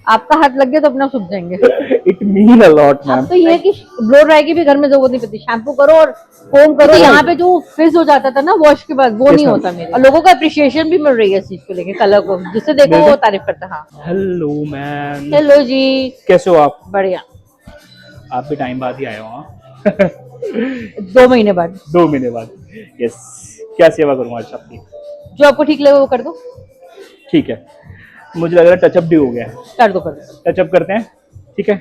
आपका हाथ लग गया तो अपना सूख जाएंगे। It mean a lot ma'am. अब तो ये है कि ब्लो ड्राई की भी घर में जरूरत नहीं पड़ती, शैम्पू करो और कोम करो। तो यहाँ पे जो फिज हो जाता था ना वॉश के बाद, वो नहीं होता मेरे। और लोगों को अप्रिशिएशन भी मिल रही है इस चीज को लेके, कलर को, जिससे देखो वो तारीफ करता है। हाँ हेलो मैम, हेलो जी, कैसे हो आप? बढ़िया। आप भी टाइम बाद ही आए हो? 2 महीने बाद। 2 महीने बाद। यस, क्या सेवा करूँ आज आपकी? जो आपको ठीक लगे वो कर दो। ठीक है, मुझे लग रहा है टचअप भी हो गया है। कर दो कर दो। टचअप करते हैं, ठीक है।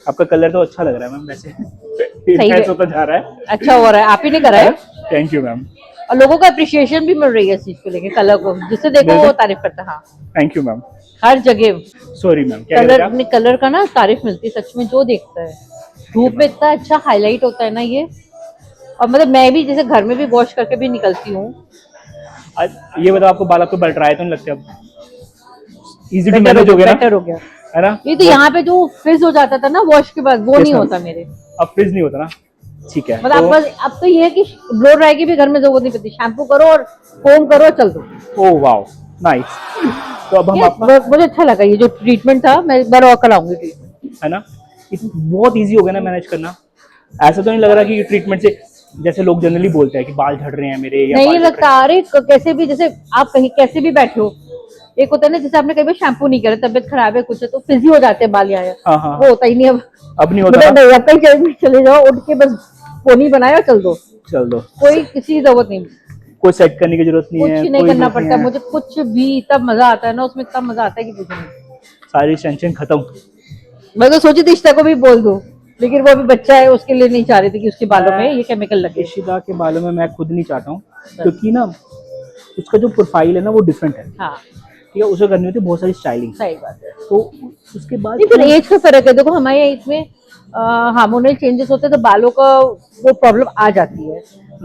आपका कलर तो अच्छा लग रहा है मैम वैसे। सही है, होता जा रहा है। अच्छा हो रहा है, आप ही ने करा है। Thank you ma'am. और लोगों को अप्रिशिएशन भी मिल रही है इस चीज को लेके, कलर को, जिससे देखो वो तारीफ करता है। हाँ थैंक यू मैम। हर जगह सॉरी मैम, क्या कलर, आप? अपने कलर का ना तारीफ मिलती है सच में, जो देखता है। धूप में इतना अच्छा हाईलाइट होता है ना ये। और मतलब मैं भी जैसे घर में भी वॉश करके भी निकलती हूँ। ये बताओ, आपको बाल आपको ड्राई तो नहीं लगते अब? इजी टू बेटर मैनेज हो गया ना? बेटर हो गया है ना? ये तो यहाँ पे जो फ्रिज हो जाता था ना वॉश के बाद, वो नहीं होता मेरे। अब फ्रिज नहीं होता ना, ठीक है। मतलब अब तो ये है कि ब्लो ड्राई की भी घर में जरूरत नहीं पड़ती, शैम्पू करो और कोम करो, चल दो। Oh wow, nice. तो अब हम मुझे अच्छा लगा ये जो ट्रीटमेंट था, मैं एक बार और कराऊंगी ट्रीटमेंट। है ना, बहुत इजी हो गया ना मैनेज करना। ऐसा तो नहीं लग रहा कि ट्रीटमेंट से, जैसे लोग जनरली बोलते हैं कि बाल झड़ रहे हैं मेरे, या नहीं लगता। अरे कैसे भी, जैसे आप कहीं कैसे भी बैठे हो, एक होता है ना जैसे आपने कभी शैम्पू नहीं करा, तबियत खराब है कुछ है, तो फिजी हो जाते हैं बाल यहाँ। हाँ। वो होता ही नहीं अब नहीं होता नहीं, अब कहीं चले जाओ, उठ के बस पोनी बनाया चल दो। कोई किसी की जरूरत नहीं, कोई सेट करने की जरूरत नहीं है, कुछ नहीं करना पड़ता मुझे, कुछ भी। तब मजा आता है ना उसमें, इतना मजा आता है कि कुछ नहीं। सारी टेंशन खत्म। मैं तो सोची थी इश्ता को भी बोल दूं, लेकिन वो अभी बच्चा है, उसके लिए नहीं चाह रही थी कि उसके बालों में ये केमिकल लगे। इशिता के बालों में मैं खुद नहीं चाहता हूँ, क्योंकि ना उसका जो प्रोफाइल है ना वो डिफरेंट है। हाँ ठीक है, उसे करनी होती है बहुत सारी स्टाइलिंग। सही बात है। तो उसके बाद फिर एज का फर्क है, देखो हमारे एज में हार्मोनल चेंजेस होते हैं तो बालों का वो प्रॉब्लम आ जाती है।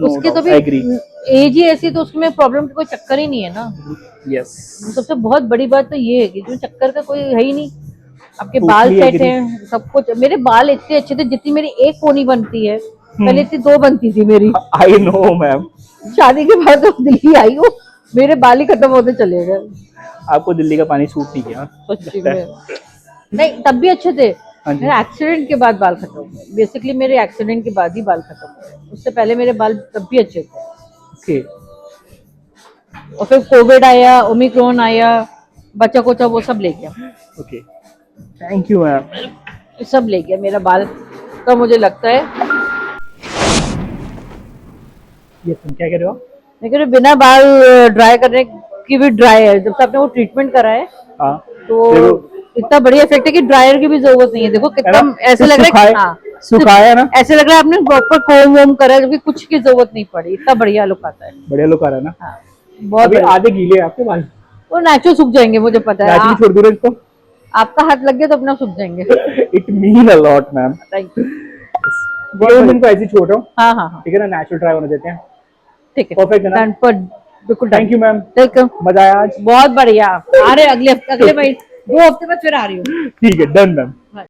उसके तो भी एज ही ऐसी, तो उसमें प्रॉब्लम का कोई चक्कर ही नहीं है ना। यस, सबसे बहुत बड़ी बात तो ये है कि जो चक्कर का कोई है ही नहीं। आपके बाल सेट हैं, सब कुछ। मेरे बाल इतने अच्छे थे, जितनी मेरी एक पोनी बनती है पहले इतनी 2 बनती थी मेरी। I know ma'am. शादी के बाद तो दिल्ली आई हूँ, मेरे बाल ही खत्म होते चले गए। आपको दिल्ली का पानी सूट नहीं किया? सच्ची में नहीं, तब भी अच्छे थे। मेरे एक्सीडेंट के बाद बाल खत्म हुए, बेसिकली मेरे एक्सीडेंट के बाद ही बाल खत्म हुए। उससे पहले मेरे बाल तब भी अच्छे थे। ओके। और फिर कोविड आया, ओमिक्रॉन आया, बच्चा कोचा वो सब ले गया। Okay, thank you ma'am. सब ले गया मेरा बाल। तो मुझे लगता है, ये तुम क्या कह रहे हो? मैं कह रही हूँ बिना बाल ड्राई करने की भी ड्राई है। जब से आपने वो ट्रीटमेंट करा है हाँ, तो इतना बढ़िया इफेक्ट है कि ड्रायर की भी जरूरत नहीं है। देखो कितना ऐसे लग रहा है, हाँ, सुखाया ना, ऐसे लग रहा है आपने प्रॉपर कोम वोम करा है, जबकि कुछ की जरूरत नहीं पड़ी। इतना बढ़िया लुक आता है। बढ़िया लुक आ रहा है ना? हाँ, बहुत आधे गीले हैं आपके बाल। वो नेचुरल सूख जाएंगे, मुझे पता है। नेचुरली छोड़ दो इसको। आपका हाथ लग गया तो अपना सूख जाएंगे। It mean a lot ma'am. Thank you. मैं इनको ऐसे ही छोड़ रहा हूँ। हाँ हाँ हाँ, ठीक है ना, नेचुरल ड्राई होने देते हैं। ठीक है, परफेक्ट है ना? बिल्कुल। Thank you ma'am, welcome. मजा आया आज। बहुत बढ़िया। आ रहे अगले महीने, 2 हफ्ते बाद फिर आ रही हूँ। ठीक है, डन मैम।